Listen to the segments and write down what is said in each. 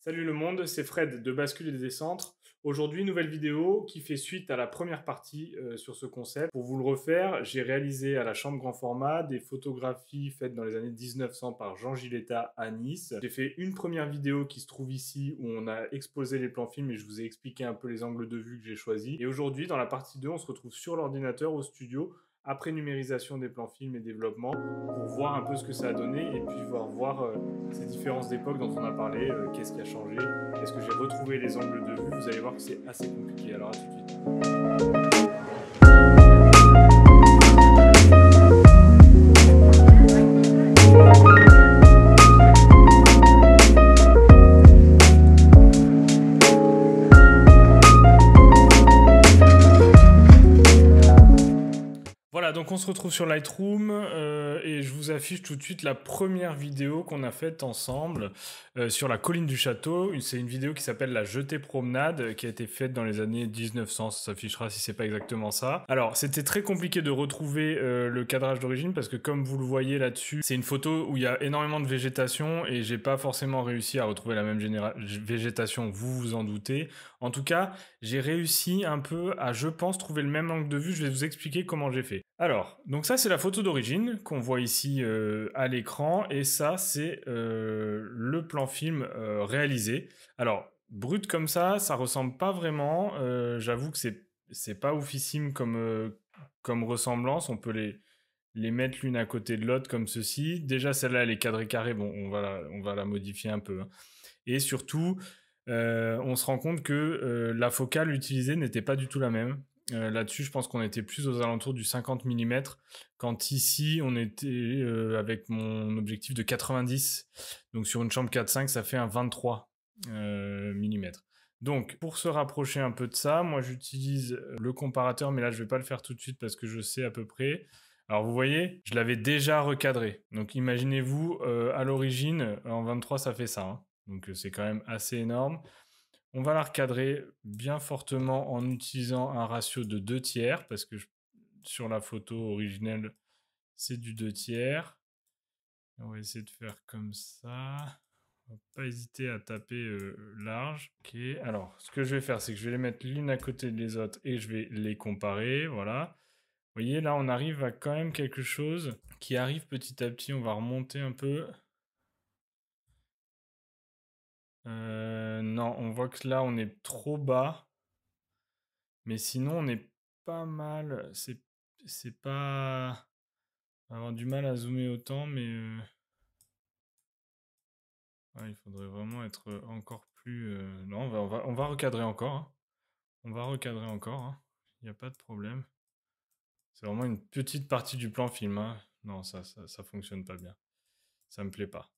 Salut le monde, c'est Fred de Bascule et des Centres. Aujourd'hui, nouvelle vidéo qui fait suite à la première partie sur ce concept. Pour vous le refaire, j'ai réalisé à la chambre grand format des photographies faites dans les années 1900 par Jean Giletta à Nice. J'ai fait une première vidéo qui se trouve ici où on a exposé les plans films et je vous ai expliqué un peu les angles de vue que j'ai choisis. Et aujourd'hui, dans la partie 2, on se retrouve sur l'ordinateur au studio après numérisation des plans films et développement pour voir un peu ce que ça a donné et puis voir ces différences d'époque dont on a parlé, qu'est-ce qui a changé, est-ce que j'ai retrouvé les angles de vue, vous allez voir que c'est assez compliqué, alors à tout de suite. Voilà, donc on se retrouve sur Lightroom et je vous affiche tout de suite la première vidéo qu'on a faite ensemble sur la colline du château. C'est une vidéo qui s'appelle La Jetée Promenade qui a été faite dans les années 1900, ça s'affichera si c'est pas exactement ça. Alors, c'était très compliqué de retrouver le cadrage d'origine parce que comme vous le voyez là-dessus, c'est une photo où il y a énormément de végétation et j'ai pas forcément réussi à retrouver la même végétation, vous vous en doutez. En tout cas, j'ai réussi un peu à, je pense, trouver le même angle de vue. Je vais vous expliquer comment j'ai fait. Alors, donc ça c'est la photo d'origine qu'on voit ici à l'écran et ça c'est le plan film réalisé. Alors, brut comme ça ressemble pas vraiment. J'avoue que c'est pas oufissime comme ressemblance. On peut les mettre l'une à côté de l'autre comme ceci. Déjà celle-là elle est cadrée carré. Bon, on va la modifier un peu, hein. Et surtout, on se rend compte que la focale utilisée n'était pas du tout la même. Là-dessus, je pense qu'on était plus aux alentours du 50 mm, quand ici, on était avec mon objectif de 90. Donc sur une chambre 4.5, ça fait un 23 mm. Donc, pour se rapprocher un peu de ça, moi j'utilise le comparateur, mais là je ne vais pas le faire tout de suite parce que je sais à peu près. Alors vous voyez, je l'avais déjà recadré. Donc imaginez-vous, à l'origine, en 23, ça fait ça, hein. Donc c'est quand même assez énorme. On va la recadrer bien fortement en utilisant un ratio de 2 tiers, parce que sur la photo originelle, c'est du 2 tiers. On va essayer de faire comme ça. On va pas hésiter à taper large. Ok, alors ce que je vais faire, c'est que je vais les mettre l'une à côté des autres et je vais les comparer. Voilà. Vous voyez, là, on arrive à quand même quelque chose qui arrive petit à petit. On va remonter un peu. Non, on voit que là, on est trop bas. Mais sinon, on est pas mal. C'est pas... On va avoir du mal à zoomer autant, mais... ouais, il faudrait vraiment être encore plus... Non, on va recadrer encore, hein. On va recadrer encore, hein. Il n'y a pas de problème. C'est vraiment une petite partie du plan film, hein. Non, ça fonctionne pas bien. Ça me plaît pas.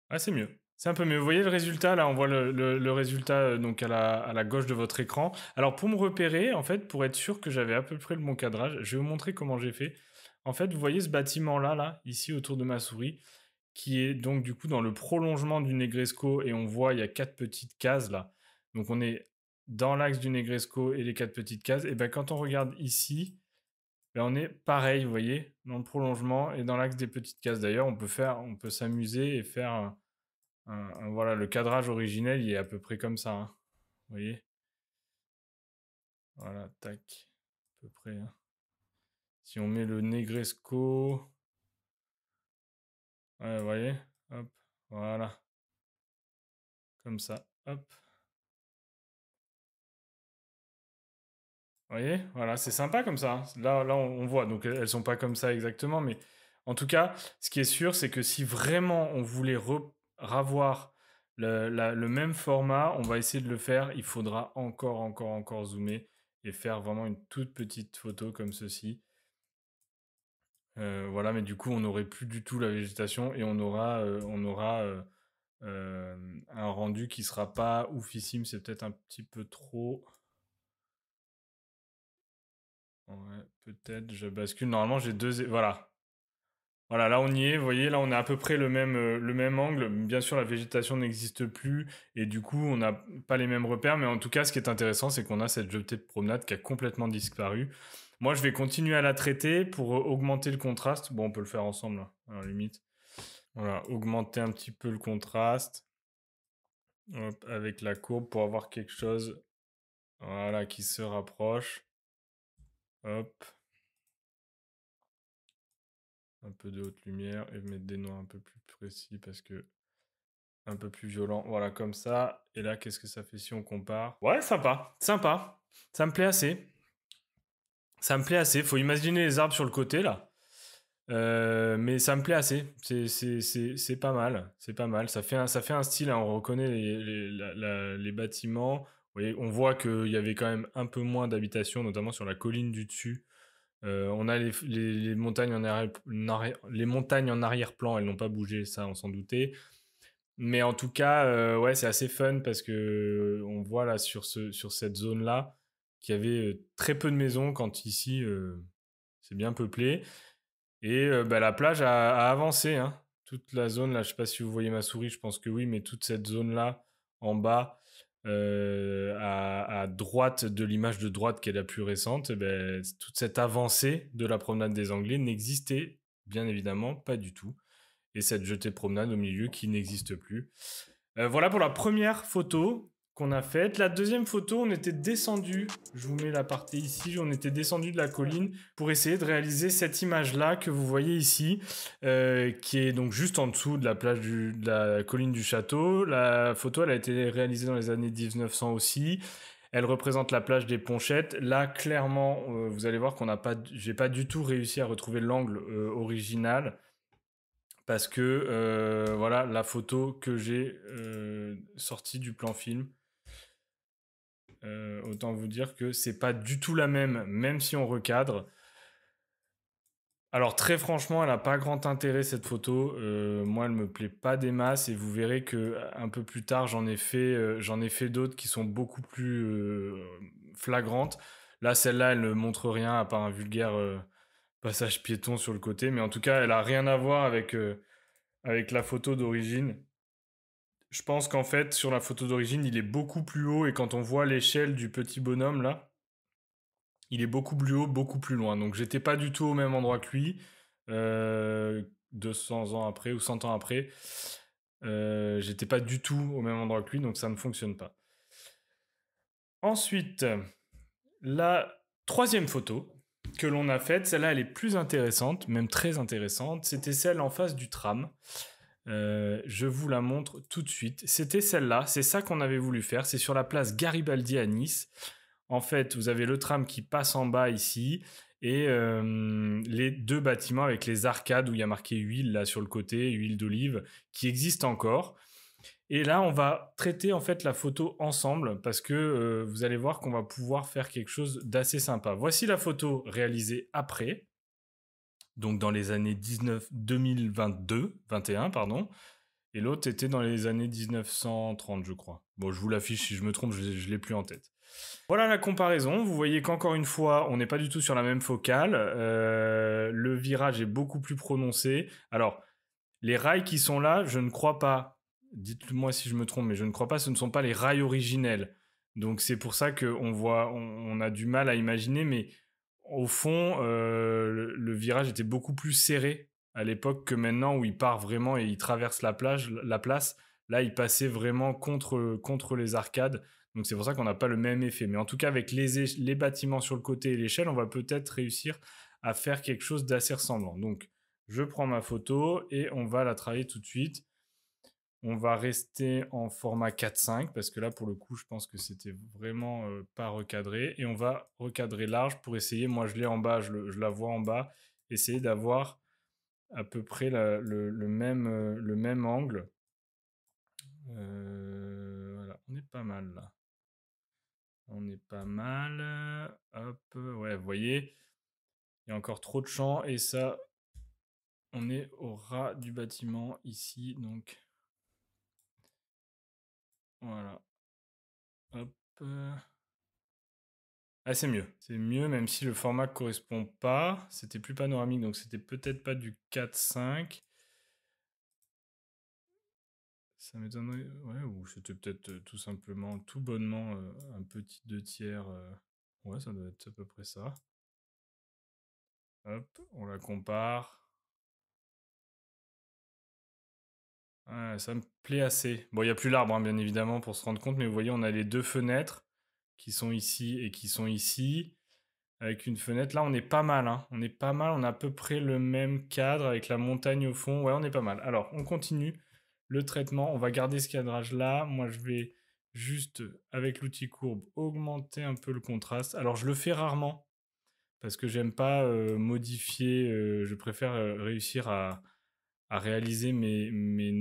Ah, c'est mieux. C'est un peu mieux. Vous voyez le résultat, là, on voit le résultat donc à la gauche de votre écran. Alors, pour me repérer, en fait, pour être sûr que j'avais à peu près le bon cadrage, je vais vous montrer comment j'ai fait. En fait, vous voyez ce bâtiment-là, là, ici, autour de ma souris, qui est donc, du coup, dans le prolongement du Negresco, et on voit, il y a 4 petites cases, là. Donc, on est dans l'axe du Negresco et les 4 petites cases. Et bien, quand on regarde ici, ben, on est pareil, vous voyez, dans le prolongement et dans l'axe des petites cases. D'ailleurs, on peut s'amuser et faire voilà, le cadrage originel, il est à peu près comme ça, hein. Vous voyez? Voilà, tac, à peu près, hein. Si on met le Negresco, ouais, vous voyez? Hop, voilà, comme ça, hop. Vous voyez? Voilà, c'est sympa comme ça, hein. Là on voit, donc elles sont pas comme ça exactement, mais en tout cas, ce qui est sûr, c'est que si vraiment on voulait ravoir le même format, on va essayer de le faire. Il faudra encore zoomer et faire vraiment une toute petite photo comme ceci. Voilà, mais du coup, on n'aurait plus du tout la végétation et on aura un rendu qui sera pas oufissime. C'est peut-être un petit peu trop. Ouais, peut-être, je bascule. Normalement, j'ai deux. Voilà. Voilà, là on y est, vous voyez, là on a à peu près le même angle. Bien sûr, la végétation n'existe plus et du coup, on n'a pas les mêmes repères. Mais en tout cas, ce qui est intéressant, c'est qu'on a cette jetée de promenade qui a complètement disparu. Moi, je vais continuer à la traiter pour augmenter le contraste. Bon, on peut le faire ensemble, là, à la limite. Voilà, augmenter un petit peu le contraste. Hop, avec la courbe pour avoir quelque chose, voilà, qui se rapproche. Hop. Un peu de haute lumière et mettre des noirs un peu plus précis parce que un peu plus violent. Voilà, comme ça. Et là, qu'est-ce que ça fait si on compare? Ouais, sympa, sympa. Ça me plaît assez. Ça me plaît assez. Faut imaginer les arbres sur le côté, là. Mais ça me plaît assez. C'est pas mal. C'est pas mal. Ça fait un style, hein. On reconnaît les bâtiments. Vous voyez, on voit qu'il y avait quand même un peu moins d'habitations, notamment sur la colline du dessus. On a les montagnes les montagnes en arrière-plan, elles n'ont pas bougé, ça, on s'en doutait. Mais en tout cas, ouais, c'est assez fun parce que on voit là sur cette zone-là qu'il y avait très peu de maisons quand ici c'est bien peuplé. Et bah, la plage a avancé, hein. Toute la zone là, je sais pas si vous voyez ma souris, je pense que oui, mais toute cette zone-là en bas, à droite de l'image de droite qui est la plus récente, eh ben, toute cette avancée de la promenade des Anglais n'existait bien évidemment pas du tout. Et cette jetée de promenade au milieu qui n'existe plus. Voilà pour la première photo qu'on a faite. La deuxième photo, on était descendu, je vous mets la partie ici, on était descendu de la colline pour essayer de réaliser cette image-là que vous voyez ici, qui est donc juste en dessous de la plage de la colline du château. La photo, elle a été réalisée dans les années 1900 aussi. Elle représente la plage des Ponchettes. Là, clairement, vous allez voir j'ai pas du tout réussi à retrouver l'angle original parce que voilà la photo que j'ai sortie du plan film. Autant vous dire que c'est pas du tout la même, même si on recadre. Alors très franchement, elle n'a pas grand intérêt cette photo. Moi, elle me plaît pas des masses et vous verrez que un peu plus tard, j'en ai fait d'autres qui sont beaucoup plus flagrantes. Là, celle-là, elle ne montre rien à part un vulgaire passage piéton sur le côté, mais en tout cas, elle a rien à voir avec la photo d'origine. Je pense qu'en fait, sur la photo d'origine, il est beaucoup plus haut et quand on voit l'échelle du petit bonhomme là, il est beaucoup plus haut, beaucoup plus loin. Donc j'étais pas du tout au même endroit que lui, 200 ans après ou 100 ans après. J'étais pas du tout au même endroit que lui, donc ça ne fonctionne pas. Ensuite, la troisième photo que l'on a faite, celle-là elle est plus intéressante, même très intéressante, c'était celle en face du tram. Je vous la montre tout de suite. C'était celle-là, c'est ça qu'on avait voulu faire. C'est sur la place Garibaldi à Nice. En fait, vous avez le tram qui passe en bas ici et les deux bâtiments avec les arcades où il y a marqué huile là sur le côté, huile d'olive, qui existent encore. Et là, on va traiter en fait la photo ensemble parce que vous allez voir qu'on va pouvoir faire quelque chose d'assez sympa. Voici la photo réalisée après, donc dans les années 21 pardon. Et l'autre était dans les années 1930, je crois. Bon, je vous l'affiche si je me trompe, je ne l'ai plus en tête. Voilà la comparaison. Vous voyez qu'encore une fois, on n'est pas du tout sur la même focale. Le virage est beaucoup plus prononcé. Alors, les rails qui sont là, je ne crois pas. Dites-moi si je me trompe, mais je ne crois pas. Ce ne sont pas les rails originels. Donc c'est pour ça qu'on voit, on a du mal à imaginer. Mais au fond, le virage était beaucoup plus serré à l'époque que maintenant, où il part vraiment et il traverse la place. Là, il passait vraiment contre les arcades. Donc c'est pour ça qu'on n'a pas le même effet. Mais en tout cas, avec les bâtiments sur le côté et l'échelle, on va peut-être réussir à faire quelque chose d'assez ressemblant. Donc je prends ma photo et on va la travailler tout de suite. On va rester en format 4:5 parce que là, pour le coup, je pense que c'était vraiment pas recadré. Et on va recadrer large pour essayer. Moi, je l'ai en bas, je la vois en bas. Essayer d'avoir à peu près le même angle. Voilà, on est pas mal là. On est pas mal. Hop, ouais, vous voyez, il y a encore trop de champs et ça, on est au ras du bâtiment ici, donc voilà. Hop. Ah, c'est mieux. C'est mieux, même si le format correspond pas. C'était plus panoramique, donc c'était peut-être pas du 4:5. Ça m'étonnerait. Ouais, ou c'était peut-être tout simplement, tout bonnement, un petit 2 tiers. Ouais, ça doit être à peu près ça. Hop, on la compare. Ouais, ça me plaît assez. Bon, il n'y a plus l'arbre, hein, bien évidemment, pour se rendre compte, mais vous voyez, on a les deux fenêtres qui sont ici et qui sont ici. Avec une fenêtre, là, on est pas mal, hein. On est pas mal, on a à peu près le même cadre avec la montagne au fond. Ouais, on est pas mal. Alors, on continue le traitement. On va garder ce cadrage-là. Moi, je vais juste, avec l'outil courbe, augmenter un peu le contraste. Alors, je le fais rarement parce que j'aime pas modifier. Je préfère réussir à réaliser mes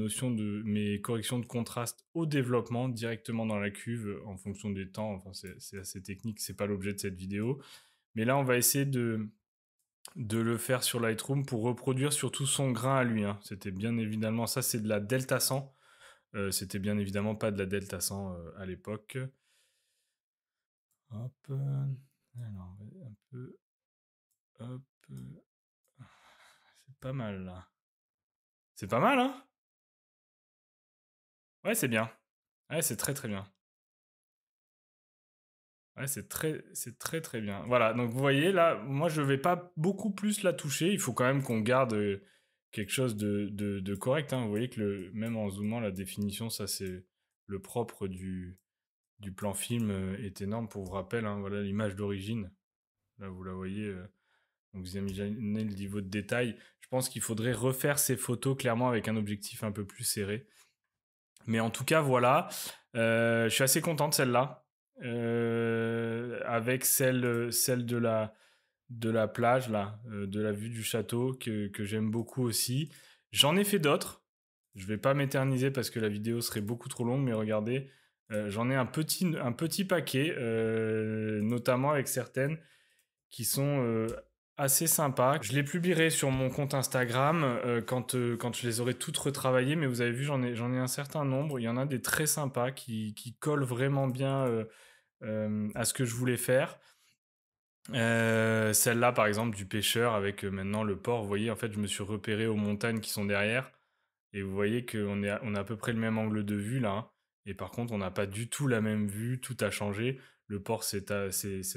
corrections de contraste au développement directement dans la cuve en fonction des temps. Enfin, c'est assez technique, c'est pas l'objet de cette vidéo. Mais là, on va essayer de le faire sur Lightroom pour reproduire surtout son grain à lui, hein. C'était bien évidemment, ça c'est de la Delta 100. C'était bien évidemment pas de la Delta 100 à l'époque. Hop. Alors, un peu. Hop. C'est pas mal là. C'est pas mal, hein? Ouais, c'est bien. Ouais, c'est très très bien. Ouais, c'est très très bien. Voilà, donc vous voyez là, moi je vais pas beaucoup plus la toucher. Il faut quand même qu'on garde quelque chose de correct, hein. Vous voyez que même en zoomant, la définition, ça c'est le propre du plan film est énorme. Pour vous rappel, hein, voilà l'image d'origine. Là, vous la voyez. Donc vous imaginez le niveau de détail. Je pense qu'il faudrait refaire ces photos clairement avec un objectif un peu plus serré. Mais en tout cas, voilà. Je suis assez content de celle-là. Avec celle de la plage, là, de la vue du château, que j'aime beaucoup aussi. J'en ai fait d'autres. Je vais pas m'éterniser parce que la vidéo serait beaucoup trop longue, mais regardez, j'en ai un petit paquet, notamment avec certaines qui sont assez sympas. Je les publierai sur mon compte Instagram quand je les aurai toutes retravaillées, mais vous avez vu, j'en ai un certain nombre. Il y en a des très sympas qui collent vraiment bien à ce que je voulais faire. Celle-là, par exemple, du pêcheur avec maintenant le port. Vous voyez, en fait, je me suis repéré aux montagnes qui sont derrière. Et vous voyez on a à peu près le même angle de vue là, hein. Et par contre, on n'a pas du tout la même vue. Tout a changé. Le port s'est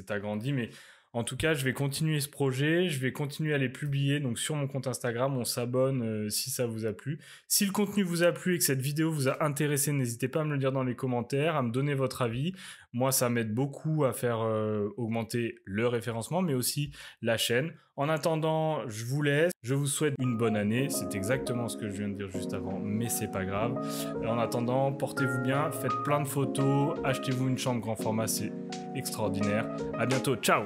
agrandi. Mais en tout cas, je vais continuer ce projet. Je vais continuer à les publier. Donc sur mon compte Instagram, on s'abonne si ça vous a plu. Si le contenu vous a plu et que cette vidéo vous a intéressé, n'hésitez pas à me le dire dans les commentaires, à me donner votre avis. Moi, ça m'aide beaucoup à faire augmenter le référencement, mais aussi la chaîne. En attendant, je vous laisse. Je vous souhaite une bonne année. C'est exactement ce que je viens de dire juste avant, mais c'est pas grave. En attendant, portez-vous bien, faites plein de photos, achetez-vous une chambre grand format, c'est extraordinaire. À bientôt, ciao!